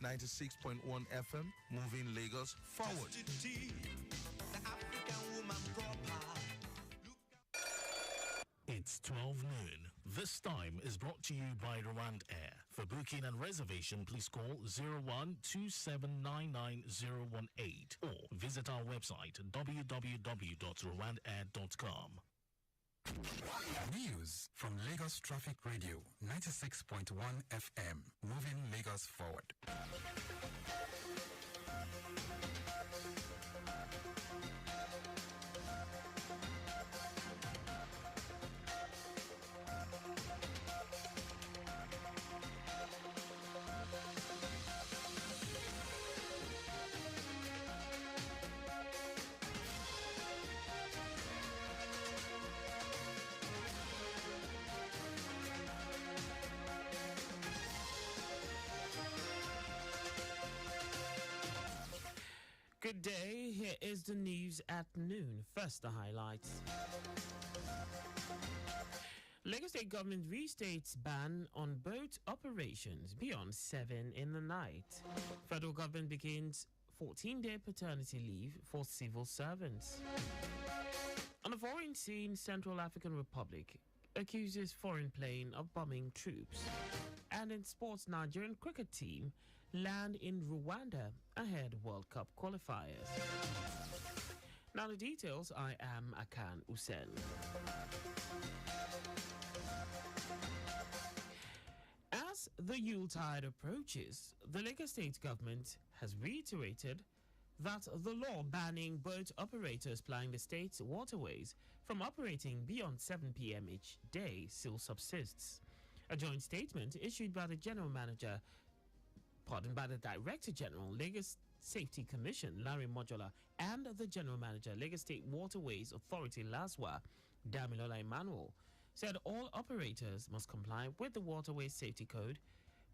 96.1 FM, moving Lagos forward. It's 12 noon. This time is brought to you by Rwand Air. For booking and reservation, please call 0127999018 or visit our website www.rwandair.com. News from Lagos Traffic Radio 96.1 FM, moving Lagos forward. Good day, here is the news at noon. First, the highlights. Lagos State government restates ban on boat operations beyond 7 in the night. Federal government begins 14-day paternity leave for civil servants. On the foreign scene, Central African Republic accuses foreign plane of bombing troops. And in sports, Nigerian cricket team land in Rwanda ahead World Cup qualifiers. Now the details. I am Akan Usen. As the Yuletide approaches, the Lagos State government has reiterated that the law banning boat operators plying the state's waterways from operating beyond 7 p.m. each day still subsists. A joint statement issued by the Director General, Lagos Safety Commission, Larry Mojola, and the General Manager, Lagos State Waterways Authority, LASWA, Damilola Emmanuel, said all operators must comply with the Waterways Safety Code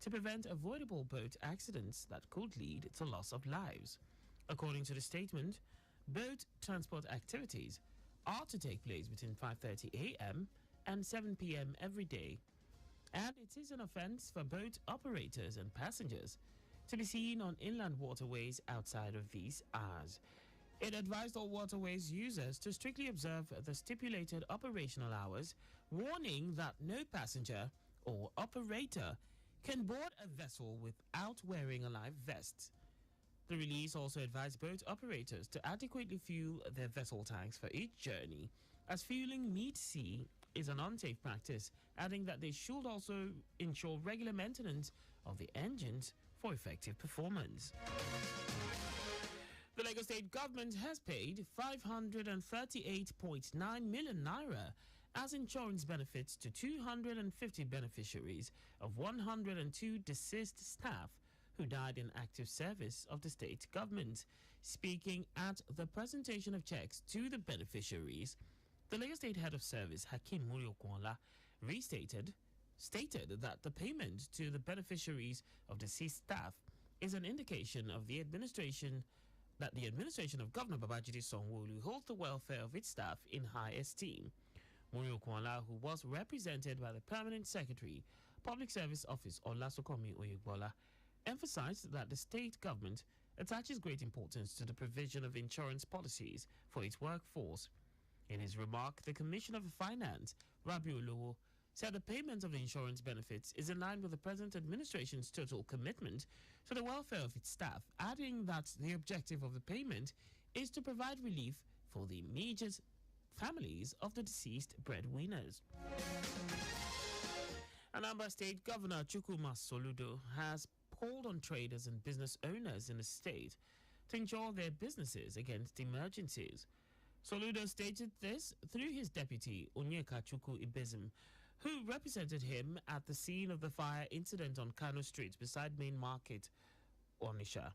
to prevent avoidable boat accidents that could lead to loss of lives. According to the statement, boat transport activities are to take place between 5:30 a.m. and 7 p.m. every day. And it is an offense for boat operators and passengers to be seen on inland waterways outside of these hours. It advised all waterways users to strictly observe the stipulated operational hours, warning that no passenger or operator can board a vessel without wearing a life vest. The release also advised boat operators to adequately fuel their vessel tanks for each journey, as fueling mid-sea is an unsafe practice, adding that they should also ensure regular maintenance of the engines for effective performance. The Lagos State government has paid 538.9 million naira as insurance benefits to 250 beneficiaries of 102 deceased staff who died in active service of the state government. Speaking at the presentation of checks to the beneficiaries, the Lagos State Head of Service, Hakeem Muriokwala, stated that the payment to the beneficiaries of deceased staff is an indication of the administration of Governor Babajide Sanwo-Olu holds the welfare of its staff in high esteem. Muriokwala, who was represented by the Permanent Secretary, Public Service Office Olasokomi Oyegbola, emphasized that the state government attaches great importance to the provision of insurance policies for its workforce. In his remark, the Commissioner for Finance, Rabiu Olowo, said the payment of the insurance benefits is in line with the present administration's total commitment to the welfare of its staff, adding that the objective of the payment is to provide relief for the immediate families of the deceased breadwinners. Anambra State Governor Chukwuma Soludo has called on traders and business owners in the state to insure their businesses against emergencies. Soludo stated this through his deputy, Onyeka Chukwu Ibezim, who represented him at the scene of the fire incident on Kano Street beside Main Market, Onitsha.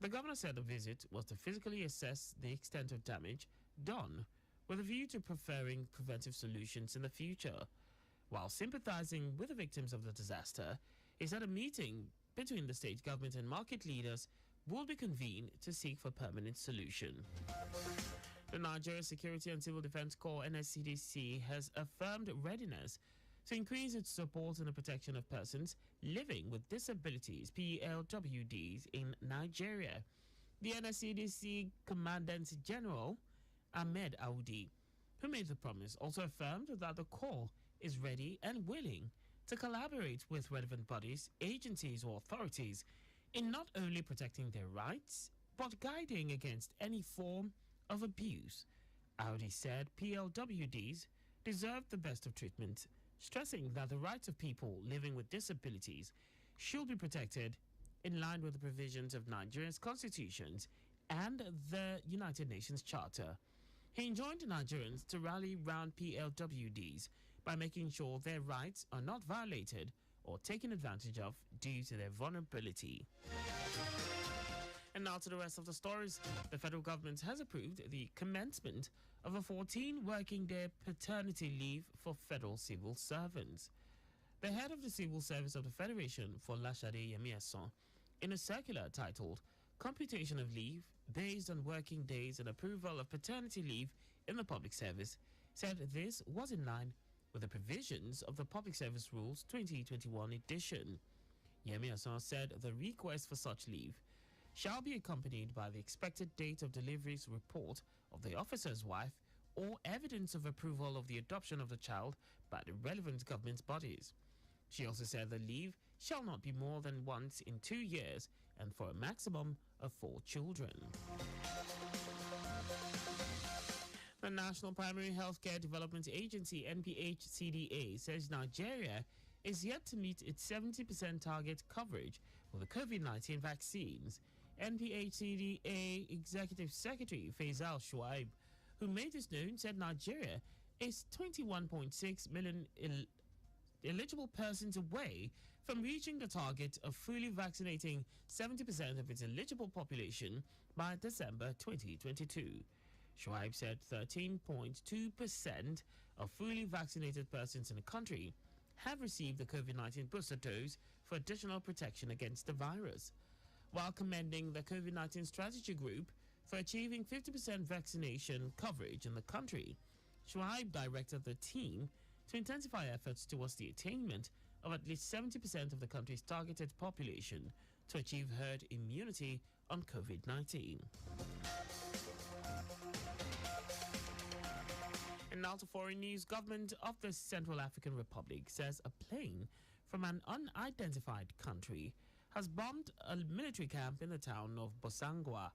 The governor said the visit was to physically assess the extent of damage done with a view to preferring preventive solutions in the future. While sympathizing with the victims of the disaster, he said a meeting between the state government and market leaders will be convened to seek for permanent solution. The Nigeria Security and Civil Defense Corps (NSCDC) has affirmed readiness to increase its support and the protection of persons living with disabilities, PLWDs, in Nigeria. The NSCDC Commandant General Ahmed Aoudi, who made the promise, also affirmed that the Corps is ready and willing to collaborate with relevant bodies, agencies, or authorities in not only protecting their rights, but guiding against any form of abuse. Audi said PLWDs deserve the best of treatment, stressing that the rights of people living with disabilities should be protected in line with the provisions of Nigeria's constitutions and the United Nations Charter. He enjoined Nigerians to rally round PLWDs by making sure their rights are not violated or taken advantage of due to their vulnerability. And now to the rest of the stories. The federal government has approved the commencement of a 14-working-day paternity leave for federal civil servants. The head of the Civil Service of the Federation, Folashade Yemiason, in a circular titled Computation of Leave Based on Working Days and Approval of Paternity Leave in the Public Service, said this was in line with the provisions of the Public Service Rules 2021 edition. Yemiason said the request for such leave shall be accompanied by the expected date of delivery's report of the officer's wife or evidence of approval of the adoption of the child by the relevant government bodies. She also said the leave shall not be more than once in 2 years and for a maximum of 4 children. The National Primary Healthcare Development Agency, NPHCDA, says Nigeria is yet to meet its 70% target coverage for the COVID-19 vaccines. NPHCDA Executive Secretary Faisal Shuaib, who made this known, said Nigeria is 21.6 million eligible persons away from reaching the target of fully vaccinating 70% of its eligible population by December 2022. Shuaib said 13.2% of fully vaccinated persons in the country have received the COVID-19 booster dose for additional protection against the virus, while commending the COVID-19 strategy group for achieving 50% vaccination coverage in the country. Shuaib directed the team to intensify efforts towards the attainment of at least 70% of the country's targeted population to achieve herd immunity on COVID-19. And now to foreign news. Government of the Central African Republic says a plane from an unidentified country has bombed a military camp in the town of Bosangwa.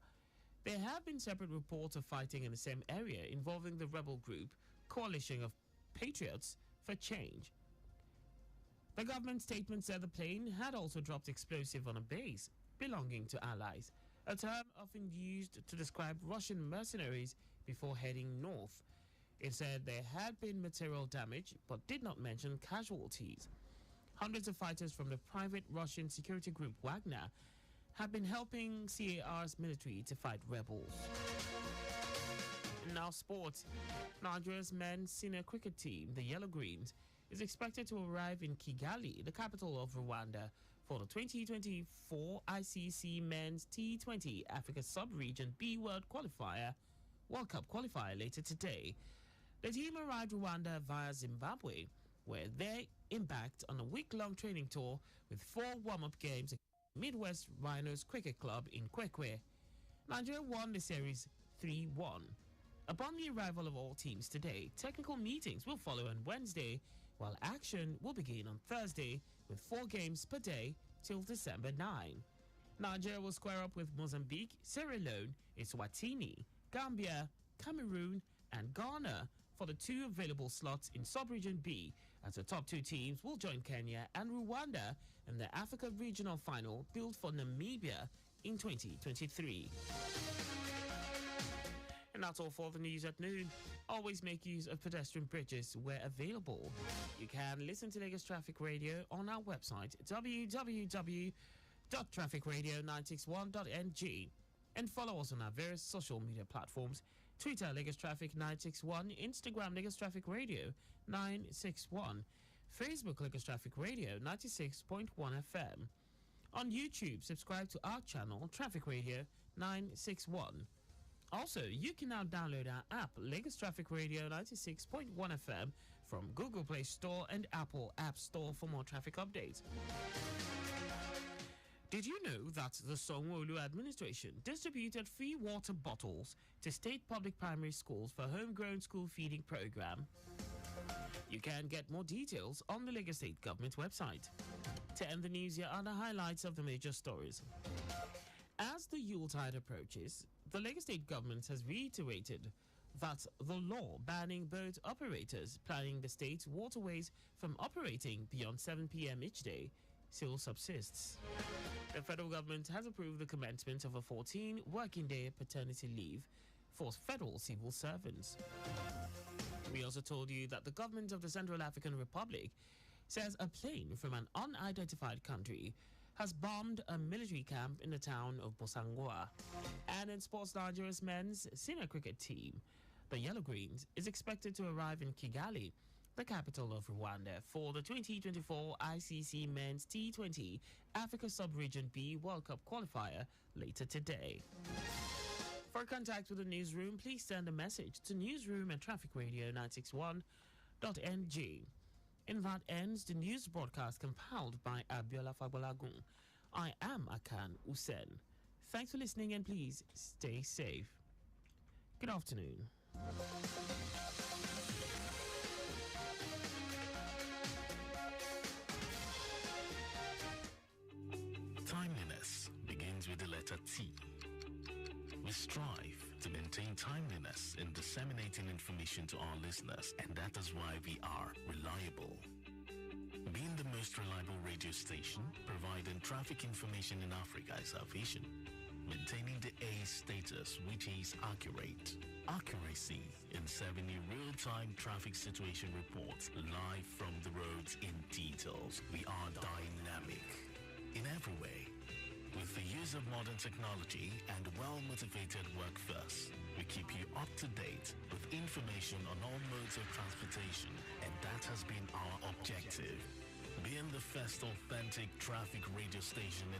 There have been separate reports of fighting in the same area involving the rebel group Coalition of Patriots for Change. The government statement said the plane had also dropped explosive on a base belonging to allies, a term often used to describe Russian mercenaries before heading north. It said there had been material damage but did not mention casualties. Hundreds of fighters from the private Russian security group Wagner have been helping CAR's military to fight rebels. Now sports. Nigeria's men's senior cricket team, the Yellow Greens, is expected to arrive in Kigali, the capital of Rwanda, for the 2024 ICC Men's T20 Africa Sub-Region B World Cup qualifier later today. The team arrived Rwanda via Zimbabwe, where they embarked on a week-long training tour with 4 warm-up games at Midwest Rhinos Cricket Club in Kwekwe. Nigeria won the series 3-1. Upon the arrival of all teams today, technical meetings will follow on Wednesday, while action will begin on Thursday with 4 games per day till December 9. Nigeria will square up with Mozambique, Sierra Leone, Eswatini, Gambia, Cameroon, and Ghana for the 2 available slots in Sub-Region B, as the top 2 teams will join Kenya and Rwanda in the Africa Regional Final built for Namibia in 2023. And that's all for the news at noon. Always make use of pedestrian bridges where available. You can listen to Lagos Traffic Radio on our website, www.trafficradio961.ng, and follow us on our various social media platforms: Twitter, Lagos Traffic 961, Instagram, Lagos Traffic Radio 961, Facebook, Lagos Traffic Radio 96.1 FM. On YouTube, subscribe to our channel, Traffic Radio 961. Also, you can now download our app, Lagos Traffic Radio 96.1 FM, from Google Play Store and Apple App Store for more traffic updates. Did you know that the Sanwo-Olu administration distributed free water bottles to state public primary schools for homegrown school feeding program? You can get more details on the Lagos State government website. To end the news, here are the highlights of the major stories. As the Yuletide approaches, the Lagos State government has reiterated that the law banning boat operators planning the state's waterways from operating beyond 7 p.m. each day still subsists. The federal government has approved the commencement of a 14-working-day paternity leave for federal civil servants. We also told you that the government of the Central African Republic says a plane from an unidentified country has bombed a military camp in the town of Bosangwa. And in sports, Nigeria's men's senior cricket team, the Yellow Greens, is expected to arrive in Kigali, the capital of Rwanda, for the 2024 ICC Men's T20 Africa Sub-Region B World Cup qualifier later today. For contact with the newsroom, please send a message to newsroom@trafficradio961.ng. And that ends the news broadcast compiled by Abiola Fabolagun. I am Akan Usen. Thanks for listening and please stay safe. Good afternoon. Timeliness begins with the letter T. We strive to maintain timeliness in disseminating information to our listeners, and that is why we are reliable. Being the most reliable radio station, providing traffic information in Africa is our vision. Maintaining the A status, which is accurate. Accuracy in serving you real-time traffic situation reports live from the roads in details. We are dynamic in every way. With the use of modern technology and well-motivated workforce, we keep you up to date with information on all modes of transportation, and that has been our objective. Being the first authentic traffic radio station